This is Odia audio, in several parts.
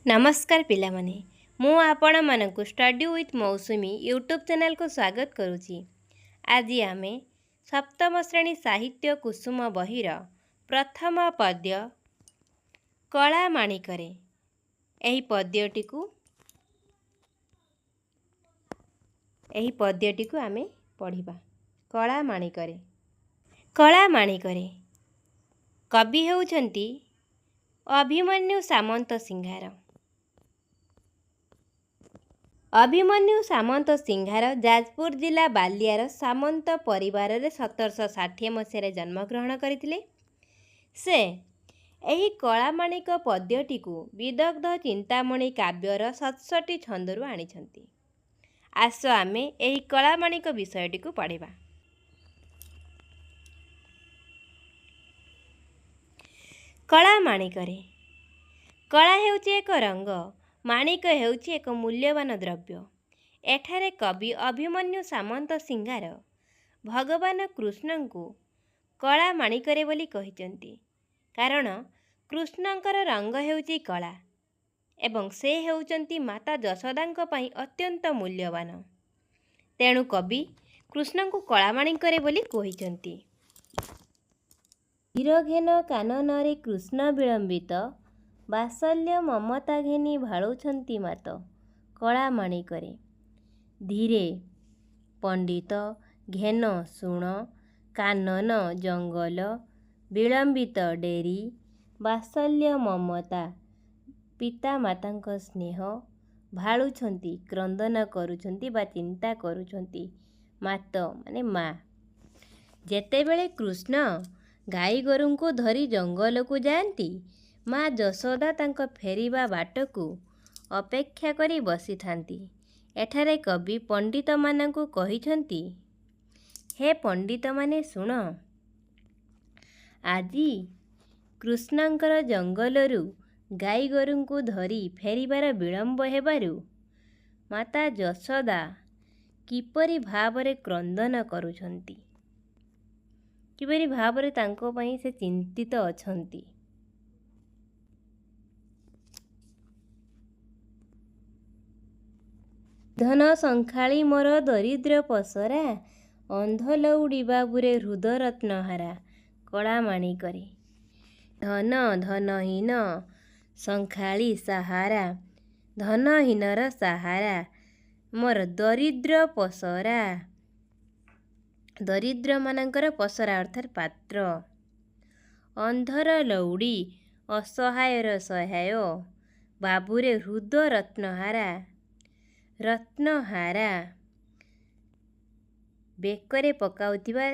नमस्कार पिलामाने मु आपण मानकु study with Mousumi YouTube channel को स्वागत करुची। आज आमे सप्तम श्रेणी साहित्य कुसुम बहिर प्रथम पद्य कला माणिकरे एही पद्यटी को आमे पढ़िबा। कला माणिकरे कवि हेउछंती अभिमन्यु सामंत सिंहार। अभिमन्यु सामंत सिंहार जाजपुर जिला बालियार सामंत परिवार रे 1760 मसीह जन्मग्रहण करथिले। से एही कलामाणिक पद्यटी को विदग्ध चिंतामणि काव्यर 67 छंदरू आनिछंती। आस आमे एही कलामाणिक विषयटी को पढ़िबा। कला माणिकरे कला हेउची एक रंग, माणिक हेउची एक मूल्यवान द्रव्य। एठारे कवि अभिमन्यु सामंत सिंहार भगवान कृष्ण को कला माणिकरे बोली कहिचंती, कारण कृष्णंकर रंग हेउची कला एवं से हेउचंती माता जशोदांक पई अत्यंत मूल्यवान। तेणु कवि कृष्ण को कला माणिकरे बोली कहिचंती। धीरघेन काननरे कृष्ण विलंबित, बात्सल्य ममता घेनी भाळुछंती मात कला माणिकरे। धीरे पंडित घेन सुण, कानन जंगल, विलंबित डेरी, बात्सल्य ममता पिता मातांक स्नेह भाळुछंती, क्रंदन करुछंती बा चिंता करुछंती मात माने मा। जेतेबेले कृष्ण गाई गोरू को धरी जंगल को जाती, माँ जशोदा तांको फेरिबा बाटकू अपेक्षा करी बसी थांती। एठारे कवि पंडित मानकू कहिछंती, हे पंडित माने सुण, आजी कृष्णंकर जंगलरू गाई गोरू को धरी फेरिबार विलंब हेबारू माता जशोदा किपरि भावरे क्रंदन करुछंती, किपरि भावरे तांको पई से चिंतित अछंती। धन संखाळी मोर दरिद्र पसरा, अंध लौड़ी बाबुरे हृद रत्नहारा कला माणिकरे। धन धनहीन संखाळी सहारा, धनहीनर सहारा मोर दरिद्र पसरा। दरिद्र मानकर पसरा अर्थात पात्र। अंधर लौड़ी असहायर सहाय, बाबुरे हृद रत्नहारा। रत्नहारा बेकरे पकाउथिबा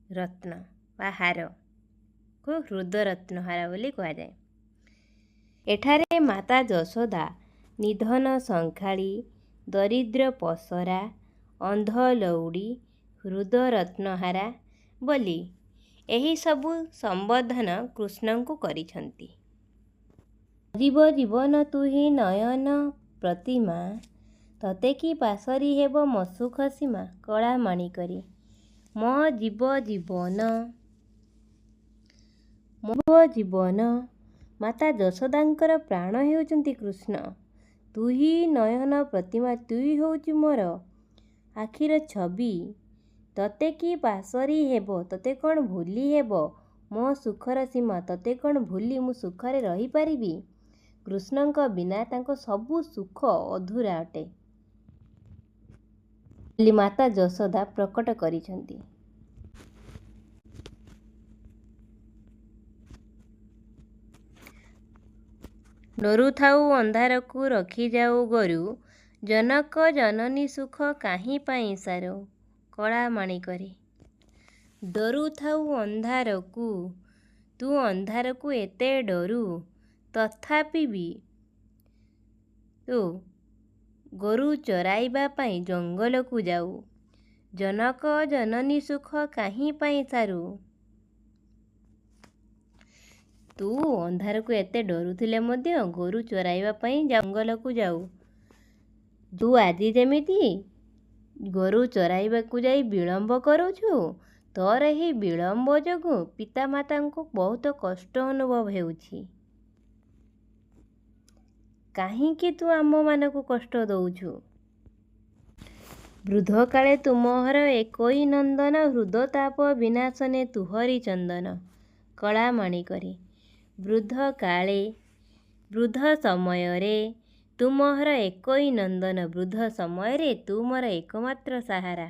रत्न बा हार को हृद रत्नहारा बोली कहा जाए। एठारे माता जशोदा निधन संखाळी, दरिद्र पसरा, अंध लौड़ी, हृद रत्नहारा बोली एही सबु संबोधन कृष्ण को करिछंती। जीव जीवन तुही नयन प्रतिमा, तते कि पासरी हेब मसुख सीमा कला माणिकरे। मो जीवन माता जशोदांकर प्राण हेउचंती कृष्ण। तुही नयन प्रतिमा, तुही होउची मोर आखिर छवि, तते कि पासरी हेब, तते कौन भूली हेब मो सुखर सीमा, तते कौन भूली मु सुखरे रही पारिबी। कृष्णंक बिना तांको सबु सुख अधूरा अटे बोली माता जशोदा प्रकट करिछंती। डरू थाऊ अंधार को रखी जाऊ गोरू, जनक जननी सुख काहीं पाई सारो कला माणिकरे। डरू थाऊ अंधार को, तू अंधार को एते डरू, तथापि भी तू गोरू चराइबा पाई जंगल को जाऊ, जनक जननी सुख काहीं पाई सारू। तू अंधार को एते डरुथिले मध्य गोरू चराइबा पाई जंगल को जाऊ, तू आजी जेमिति गोरू चराइबा को जाई विलंब करूछु, तोर ही विलंब जोगु पिता माता को बहुत कष्ट अनुभव हेउछि। କାହିଁକି ତୁ ଆମମାନଙ୍କୁ କଷ୍ଟ ଦଉଛୁ? ବୃଦ୍ଧ କାଳେ ତୁମହର ଏକୋଇ ନନ୍ଦନ, ହୃଦତାପ ବିନାଶନେ ତୁହରି ଚନ୍ଦନ। କଳା ମାଣିକରେ। ବୃଦ୍ଧ କାଳେ, ବୃଦ୍ଧ ସମୟରେ ତୁମହର ଏକୋଇ ନନ୍ଦନ, ବୃଦ୍ଧ ସମୟରେ ତୁ ମୋର ଏକମାତ୍ର ସାହାରା।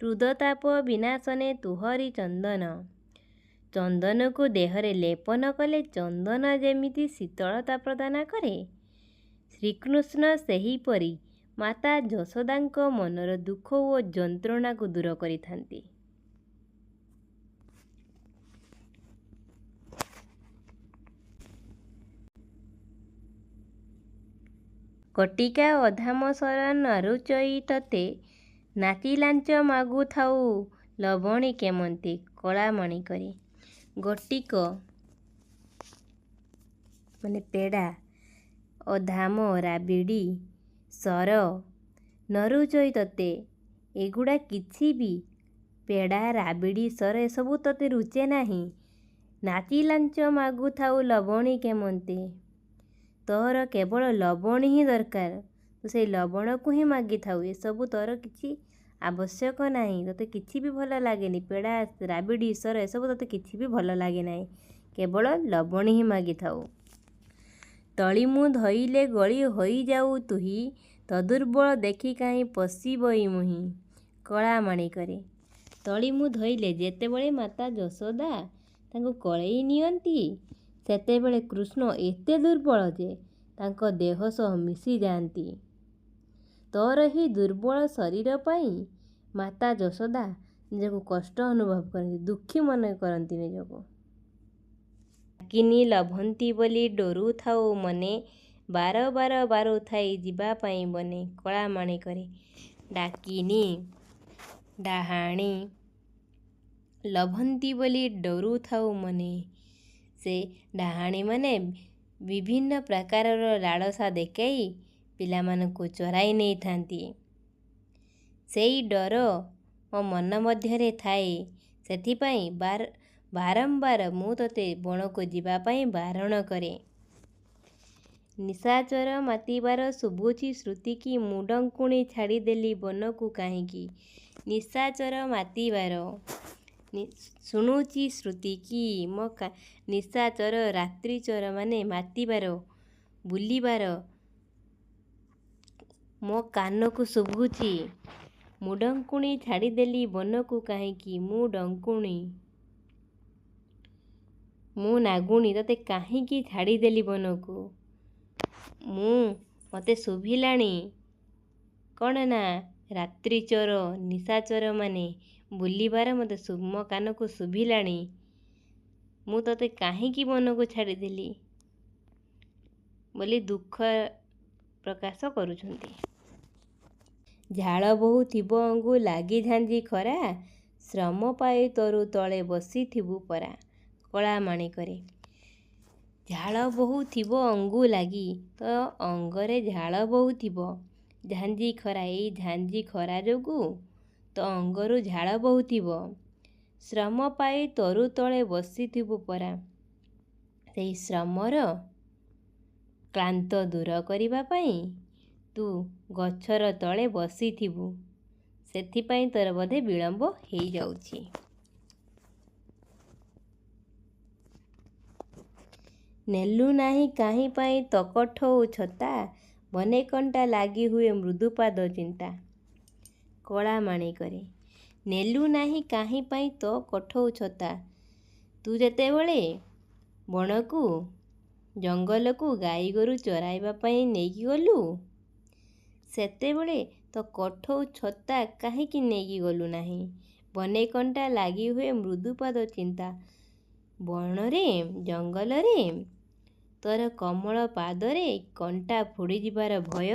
ହୃଦତାପ ବିନାଶନେ ତୁହରି ଚନ୍ଦନ। ଚନ୍ଦନକୁ ଦେହରେ ଲେପନ କଲେ ଚନ୍ଦନ ଯେମିତି ଶୀତଳତା ପ୍ରଦାନ କରେ, ଶ୍ରୀକୃଷ୍ଣ ସେହିପରି ମାତା ଯଶୋଦାଙ୍କ ମନର ଦୁଃଖ ଓ ଯନ୍ତ୍ରଣାକୁ ଦୂର କରିଥାନ୍ତି। କଟିକା ଅଧାମ ସର ନାରୁଚଇ ତତେ, ନାଚି ଲାଞ୍ଚ ମାଗୁଥାଉ ଲବଣୀ କେମନ୍ତେ। କଳା ମାଣିକରେ। ଗଟିକ ମାନେ ପେଡ଼ା, ଅଧାମ ରାବିଡ଼ି, ସର, ନରୁଚଇ ତତେ, ଏଗୁଡ଼ା କିଛି ବି ପେଡ଼ା, ରାବିଡ଼ି, ସର ଏସବୁ ତତେ ରୁଚେ ନାହିଁ। ନାଚି ଲାଞ୍ଚ ମାଗୁଥାଉ ଲବଣୀ କେମନ୍ତେ। ତୋର କେବଳ ଲବଣୀ ହିଁ ଦରକାର, ତୁ ସେଇ ଲବଣକୁ ହିଁ ମାଗିଥାଉ। ଏସବୁ ତୋର କିଛି ଆବଶ୍ୟକ ନାହିଁ। ତୋତେ କିଛି ବି ଭଲ ଲାଗେନି। ପେଡ଼ା, ରାବିଡ଼ି, ସର ଏସବୁ ତୋତେ କିଛି ବି ଭଲ ଲାଗେ ନାହିଁ। କେବଳ ଲବଣୀ ହିଁ ମାଗିଥାଉ। ତଳି ମୁଁ ଧଇଲେ ଗଳି ହୋଇଯାଉ ତୁହି, ତଦୁର୍ବଳ ଦେଖି କାହିଁ ପଶିବଇ ମୁହିଁ। କଳା ମାଣିକରେ। ତଳି ମୁଁ ଧଇଲେ, ଯେତେବେଳେ ମାତା ଯଶୋଦା ତାଙ୍କୁ କଳେଇ ନିଅନ୍ତି, ସେତେବେଳେ କୃଷ୍ଣ ଏତେ ଦୁର୍ବଳ ଯେ ତାଙ୍କ ଦେହ ସହ ମିଶିଯାଆନ୍ତି। ତୋର ଏହି ଦୁର୍ବଳ ଶରୀର ପାଇଁ ମାତା ଯଶୋଦା ନିଜକୁ କଷ୍ଟ ଅନୁଭବ କରନ୍ତି, ଦୁଃଖୀ ମନେ କରନ୍ତି ନିଜକୁ। ଡାକିନି ଲଭନ୍ତି ବୋଲି ଡରୁଥାଉ ମନେ, ବାର ବାର ବାରୁଥାଇ ଯିବା ପାଇଁ ବନେ। କଳା ମାଣିକରେ। ଡାକିନି ଡାହାଣୀ ଲଭନ୍ତି ବୋଲି ଡରୁଥାଉ ମନେ। ସେ ଡାହାଣୀମାନେ ବିଭିନ୍ନ ପ୍ରକାରର ଲାଳସା ଦେଖାଇ ପିଲାମାନଙ୍କୁ ଚରାଇ ନେଇଥାନ୍ତି। ସେଇ ଡର ମୋ ମନ ମଧ୍ୟରେ ଥାଏ। ସେଥିପାଇଁ ବାରମ୍ବାର ମୁଁ ତୋତେ ବଣକୁ ଯିବା ପାଇଁ ବାରଣ କରେ। ନିଶାଚର ମାତିବାର ଶୁଭୁଛି ଶ୍ରୁତିକି, ମୁଁ ଡଙ୍କୁଣୀ ଛାଡ଼ିଦେଲି ବନକୁ କାହିଁକି। ନିଶାଚର ମାତିବାର ଶୁଣୁଛି ଶ୍ରୁତିକି, ମୋ ନିଶାଚର ରାତ୍ରିଚରମାନେ ମାତିବାର, ବୁଲିବାର ମୋ କାନକୁ ଶୁଭୁଛି। ମୁଁ ଡଙ୍କୁଣୀ ଛାଡ଼ିଦେଲି ବନକୁ କାହିଁକି। ମୁଁ ଡଙ୍କୁଣୀ, ମୁଁ ନାଗୁଣୀ ତୋତେ କାହିଁକି ଛାଡ଼ିଦେଲି ବନକୁ। ମୋତେ ଶୁଭିଲାଣି କ'ଣ ନା ରାତ୍ରିଚର, ନିଶାଚରମାନେ ବୁଲିବାର ମୋ କାନକୁ ଶୁଭିଲାଣି। ମୁଁ ତୋତେ କାହିଁକି ବନକୁ ଛାଡ଼ିଦେଲି ବୋଲି ଦୁଃଖ ପ୍ରକାଶ କରୁଛନ୍ତି। ଝାଳ ବହୁଥିବ ଅଙ୍ଗୁ ଲାଗି ଝାଞ୍ଜି ଖରା, ଶ୍ରମ ପାଇ ତରୁ ତଳେ ବସିଥିବୁ ପରା। କଳା ମାଣିକରେ। ଝାଳ ବହୁଥିବ ଅଙ୍ଗୁ ଲାଗି, ତୋ ଅଙ୍ଗରେ ଝାଳ ବହୁଥିବ। ଝାଞ୍ଜି ଖରା, ଏଇ ଝାଞ୍ଜି ଖରା ଯୋଗୁଁ ତୋ ଅଙ୍ଗରୁ ଝାଳ ବହୁଥିବ। ଶ୍ରମ ପାଇ ତରୁ ତଳେ ବସିଥିବୁ ପରା। ସେଇ ଶ୍ରମର କ୍ଳାନ୍ତ ଦୂର କରିବା ପାଇଁ ତୁ ଗଛର ତଳେ ବସିଥିବୁ। ସେଥିପାଇଁ ତୋର ବୋଧେ ବିଳମ୍ବ ହେଇଯାଉଛି। ନେଲୁ ନାହିଁ କାହିଁ ପାଇଁ ତୋ କଠଉ ଛତା, ବନେ କଣ୍ଟା ଲାଗି ହୁଏ ମୃଦୁପାଦ ଚିନ୍ତା। କଳା ମାଣିକରେ। ନେଲୁ ନାହିଁ କାହିଁ ପାଇଁ ତୋ କଠଉ ଛତା। ତୁ ଯେତେବେଳେ ବଣକୁ, ଜଙ୍ଗଲକୁ ଗାଈଗୋରୁ ଚରାଇବା ପାଇଁ ନେଇକି ଗଲୁ, ସେତେବେଳେ ତୋ କଠଉ ଛତା କାହିଁକି ନେଇକି ଗଲୁ ନାହିଁ। ବନେ କଣ୍ଟା ଲାଗି ହୁଏ ମୃଦୁପାଦ ଚିନ୍ତା। ବଣରେ, ଜଙ୍ଗଲରେ ତୋର କୋମଳ ପାଦରେ କଣ୍ଟା ଫୋଡ଼ିଯିବାର ଭୟ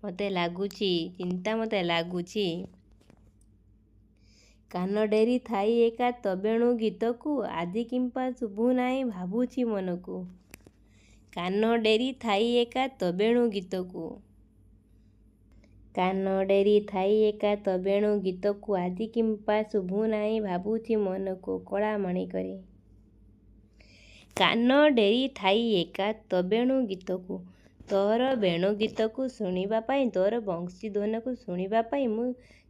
ମୋତେ ଲାଗୁଛି, ଚିନ୍ତା ମୋତେ ଲାଗୁଛି। କାନ ଡେରି ଥାଇ ଏକା ତୋ ବେଣୁ ଗୀତକୁ, ଆଜି କିମ୍ପା ଶୁଭୁନାହିଁ ଭାବୁଛି ମନକୁ। କାନ ଡେରି ଥାଇ ଏକା ତୋ ବେଣୁ ଗୀତକୁ। କାନ ଡେରି ଥାଇ ଏକା ତୋ ବେଣୁ ଗୀତକୁ, ଆଜି କିମ୍ପା ଶୁଭୁନାହିଁ ଭାବୁଛି ମନକୁ। କଳା ମାଣିକରେ। କାନ ଡେରି ଥାଇ ଏକା ତୋ ବେଣୁ ଗୀତକୁ, ତୋର ବେଣୁ ଗୀତକୁ ଶୁଣିବା ପାଇଁ, ତୋର ବଂଶୀ ଧ୍ୱନକୁ ଶୁଣିବା ପାଇଁ ମୁଁ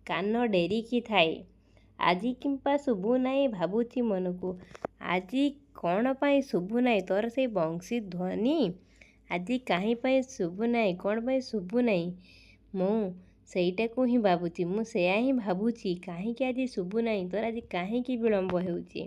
କାନ ଡେରିକି ଥାଏ। ଆଜି କିମ୍ପା ଶୁଭୁ ନାହିଁ ଭାବୁଛି ମନକୁ, ଆଜି କ'ଣ ପାଇଁ ଶୁଭୁ ନାହିଁ ତୋର ସେଇ ବଂଶୀ ଧ୍ୱନି? ଆଜି କାହିଁ ପାଇଁ ଶୁଭୁ ନାହିଁ, କ'ଣ ପାଇଁ ଶୁଭୁ ନାହିଁ? ମୁଁ ସେଇଟାକୁ ହିଁ ଭାବୁଛି, ମୁଁ ସେୟା ହିଁ ଭାବୁଛି। କାହିଁକି ଆଜି ଶୁଭୁ ନାହିଁ, ତୋର ଆଜି କାହିଁକି ବିଳମ୍ବ ହେଉଛି?